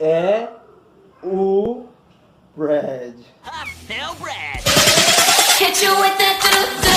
é o Brad. Hit you with that do-do.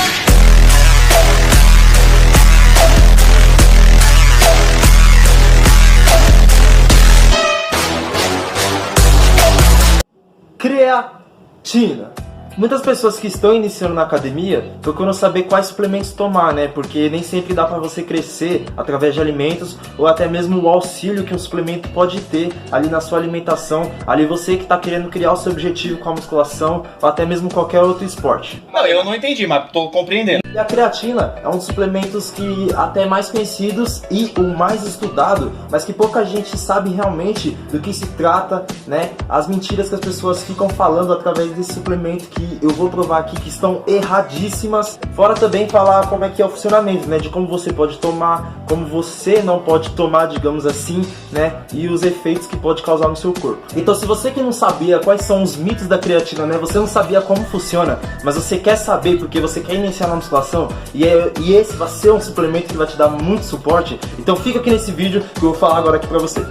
Creatina. Muitas pessoas que estão iniciando na academia procuram saber quais suplementos tomar, né? Porque nem sempre dá pra você crescer através de alimentos ou até mesmo o auxílio que um suplemento pode ter ali na sua alimentação. Ali você que tá querendo criar o seu objetivo com a musculação ou até mesmo qualquer outro esporte. Não, eu não entendi, mas tô compreendendo. E a creatina é um dos suplementos que até mais conhecidos e o mais estudado, mas que pouca gente sabe realmente do que se trata, né? As mentiras que as pessoas ficam falando através desse suplemento que eu vou provar aqui que estão erradíssimas. Fora também falar como é que é o funcionamento, né? De como você pode tomar, como você não pode tomar, digamos assim, né? E os efeitos que pode causar no seu corpo. Então, se você que não sabia quais são os mitos da creatina, né? Você não sabia como funciona, mas você quer saber porque você quer iniciar na musculação e esse vai ser um suplemento que vai te dar muito suporte, então fica aqui nesse vídeo que eu vou falar agora aqui pra você.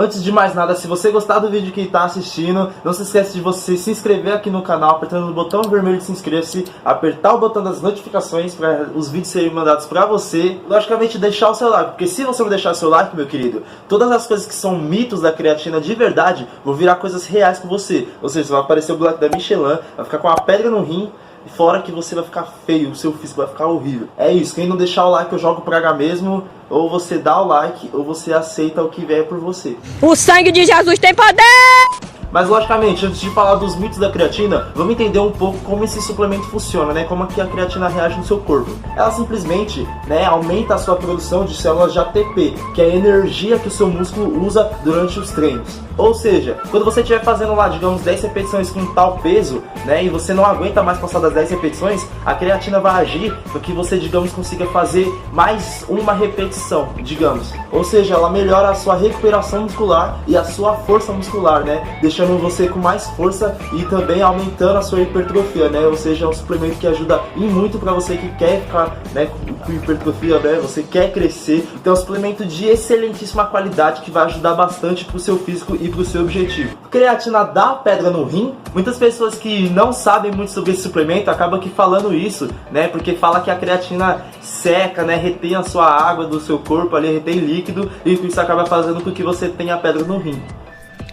Antes de mais nada, se você gostar do vídeo que está assistindo, não se esqueça de você se inscrever aqui no canal, apertando no botão vermelho de se inscrever-se, apertar o botão das notificações para os vídeos serem mandados para você. Logicamente deixar o seu like, porque se você não deixar o seu like, meu querido, todas as coisas que são mitos da creatina de verdade vão virar coisas reais com você. Ou seja, vai aparecer o boneco da Michelin, vai ficar com uma pedra no rim, e fora que você vai ficar feio, o seu físico vai ficar horrível. É isso, quem não deixar o like eu jogo pra cá mesmo. Ou você dá o like, ou você aceita o que vier por você. O sangue de Jesus tem poder! Mas logicamente, antes de falar dos mitos da creatina, vamos entender um pouco como esse suplemento funciona, né? Como que a creatina reage no seu corpo. Ela simplesmente, né, aumenta a sua produção de células de ATP, que é a energia que o seu músculo usa durante os treinos. Ou seja, quando você estiver fazendo lá, digamos, 10 repetições com tal peso, né, e você não aguenta mais passar das 10 repetições, a creatina vai agir para que você, digamos, consiga fazer mais uma repetição, digamos. Ou seja, ela melhora a sua recuperação muscular e a sua força muscular, né? Deixando você com mais força e também aumentando a sua hipertrofia, né? Ou seja, é um suplemento que ajuda e muito para você que quer ficar, né, com hipertrofia, né? Você quer crescer. Então é um suplemento de excelentíssima qualidade que vai ajudar bastante pro seu físico e pro seu objetivo. Creatina dá pedra no rim? Muitas pessoas que não sabem muito sobre esse suplemento acabam aqui falando isso, né? Porque fala que a creatina seca, né? Retém a sua água do seu corpo ali, retém líquido e isso acaba fazendo com que você tenha pedra no rim.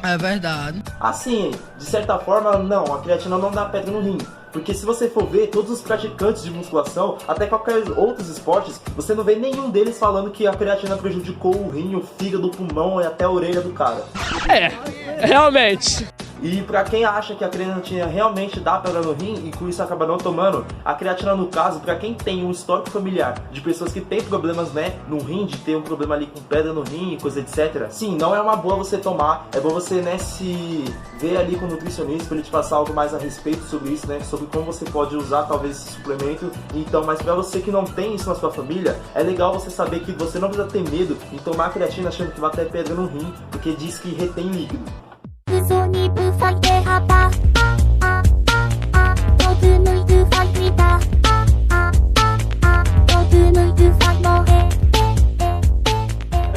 É verdade. Assim, de certa forma, não, a creatina não dá pedra no rim. Porque se você for ver, todos os praticantes de musculação, até qualquer outros esportes, você não vê nenhum deles falando que a creatina prejudicou o rim, o fígado, o pulmão e até a orelha do cara. É, realmente. E pra quem acha que a creatina realmente dá pedra no rim e com isso acaba não tomando, a creatina no caso, pra quem tem um histórico familiar de pessoas que tem problemas, né, no rim, de ter um problema ali com pedra no rim e coisa etc. Sim, não é uma boa você tomar, é bom você, né, se ver ali com o nutricionista pra ele te passar algo mais a respeito sobre isso, né, sobre como você pode usar talvez esse suplemento. Então, mas pra você que não tem isso na sua família, é legal você saber que você não precisa ter medo em tomar creatina achando que vai ter pedra no rim, porque diz que retém líquido.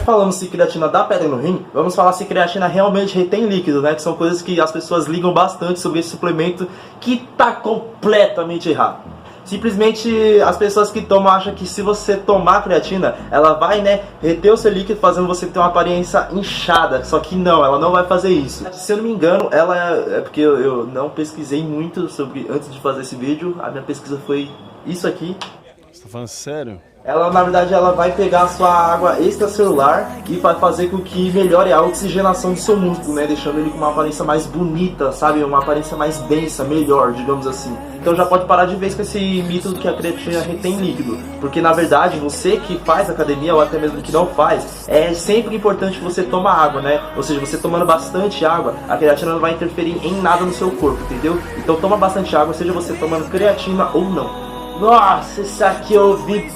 Falando se creatina dá pedra no rim, vamos falar se creatina realmente retém líquido, né? Que são coisas que as pessoas ligam bastante sobre esse suplemento que tá completamente errado. Simplesmente as pessoas que tomam acham que se você tomar creatina, ela vai, né, reter o seu líquido, fazendo você ter uma aparência inchada. Só que não, ela não vai fazer isso. Se eu não me engano, ela é porque eu não pesquisei muito sobre antes de fazer esse vídeo. A minha pesquisa foi isso aqui. Você tá falando sério? Ela, na verdade, ela vai pegar a sua água extracelular e vai fazer com que melhore a oxigenação do seu músculo, né? Deixando ele com uma aparência mais bonita, sabe? Uma aparência mais densa, melhor, digamos assim. Então já pode parar de vez com esse mito que a creatina retém líquido. Porque, na verdade, você que faz academia ou até mesmo que não faz, é sempre importante que você tome água, né? Ou seja, você tomando bastante água, a creatina não vai interferir em nada no seu corpo, entendeu? Então toma bastante água, seja você tomando creatina ou não. Nossa, isso aqui eu ouvi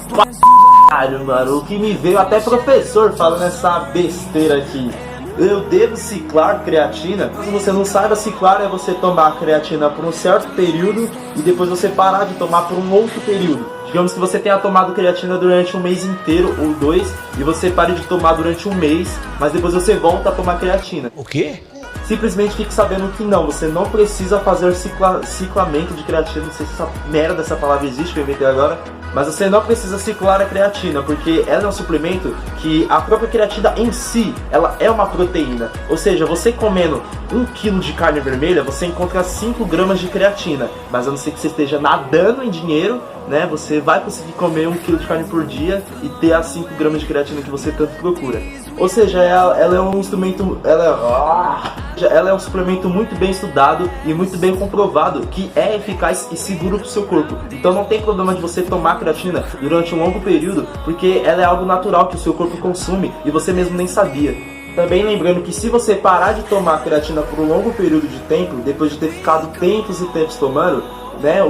mano. O que me veio até professor falando essa besteira aqui. Eu devo ciclar creatina? Se você não saiba, ciclar é você tomar creatina por um certo período e depois você parar de tomar por um outro período. Digamos que você tenha tomado creatina durante um mês inteiro ou 2 e você pare de tomar durante um mês, mas depois você volta a tomar creatina. O quê? Simplesmente fique sabendo que não, você não precisa fazer ciclamento de creatina. Não sei se essa merda dessa palavra existe que eu inventei agora, mas você não precisa ciclar a creatina, porque ela é um suplemento que a própria creatina em si, ela é uma proteína. Ou seja, você comendo 1 kg de carne vermelha, você encontra 5 gramas de creatina. Mas a não ser que você esteja nadando em dinheiro, né, você vai conseguir comer 1 kg de carne por dia e ter as 5 gramas de creatina que você tanto procura. Ou seja, ela é um instrumento, ela é um suplemento muito bem estudado e muito bem comprovado que é eficaz e seguro para o seu corpo. Então não tem problema de você tomar creatina durante um longo período, porque ela é algo natural que o seu corpo consome e você mesmo nem sabia. Também lembrando que se você parar de tomar creatina por um longo período de tempo, depois de ter ficado tempos e tempos tomando, né,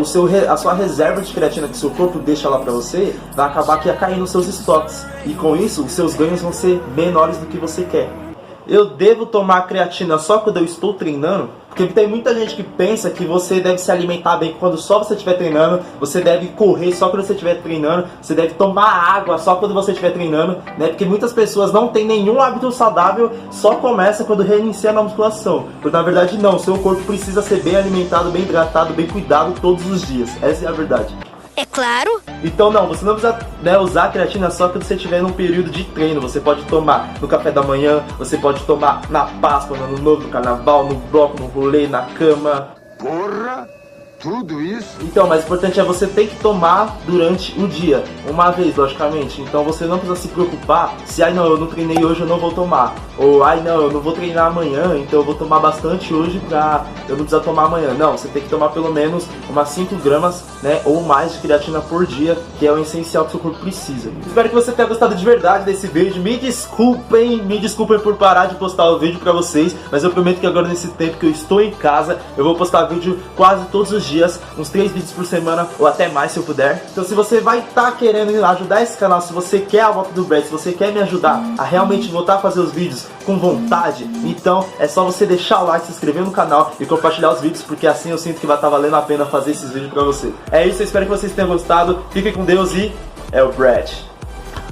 a sua reserva de creatina que seu corpo deixa lá pra você, vai acabar que ia cair nos seus estoques. E com isso, os seus ganhos vão ser menores do que você quer. Eu devo tomar creatina só quando eu estou treinando? Porque tem muita gente que pensa que você deve se alimentar bem quando só você estiver treinando, você deve correr só quando você estiver treinando, você deve tomar água só quando você estiver treinando, né? Porque muitas pessoas não têm nenhum hábito saudável, só começa quando reinicia na musculação. Porque na verdade não, seu corpo precisa ser bem alimentado, bem hidratado, bem cuidado todos os dias. Essa é a verdade. É claro. Então não, você não precisa, né, usar a creatina só quando você estiver num período de treino. Você pode tomar no café da manhã, você pode tomar na Páscoa, no Ano Novo, no Carnaval, no bloco, no rolê, na cama. Porra! Tudo isso? Então, mas o importante é você ter que tomar durante o dia, uma vez, logicamente. Então você não precisa se preocupar se, ai não, eu não treinei hoje, eu não vou tomar. Ou, ai não, eu não vou treinar amanhã, então eu vou tomar bastante hoje pra eu não precisar tomar amanhã. Não, você tem que tomar pelo menos umas 5 gramas, né, ou mais de creatina por dia, que é o essencial que o seu corpo precisa. Espero que você tenha gostado de verdade desse vídeo. Me desculpem por parar de postar o vídeo pra vocês, mas eu prometo que agora nesse tempo que eu estou em casa, eu vou postar vídeo quase todos os dias, uns 3 vídeos por semana ou até mais se eu puder. Então se você vai estar querendo ajudar esse canal, se você quer a volta do Brad, se você quer me ajudar a realmente voltar a fazer os vídeos com vontade, então é só você deixar o like, se inscrever no canal e compartilhar os vídeos, porque assim eu sinto que vai estar valendo a pena fazer esses vídeos pra você. É isso, eu espero que vocês tenham gostado, fiquem com Deus e é o Brad.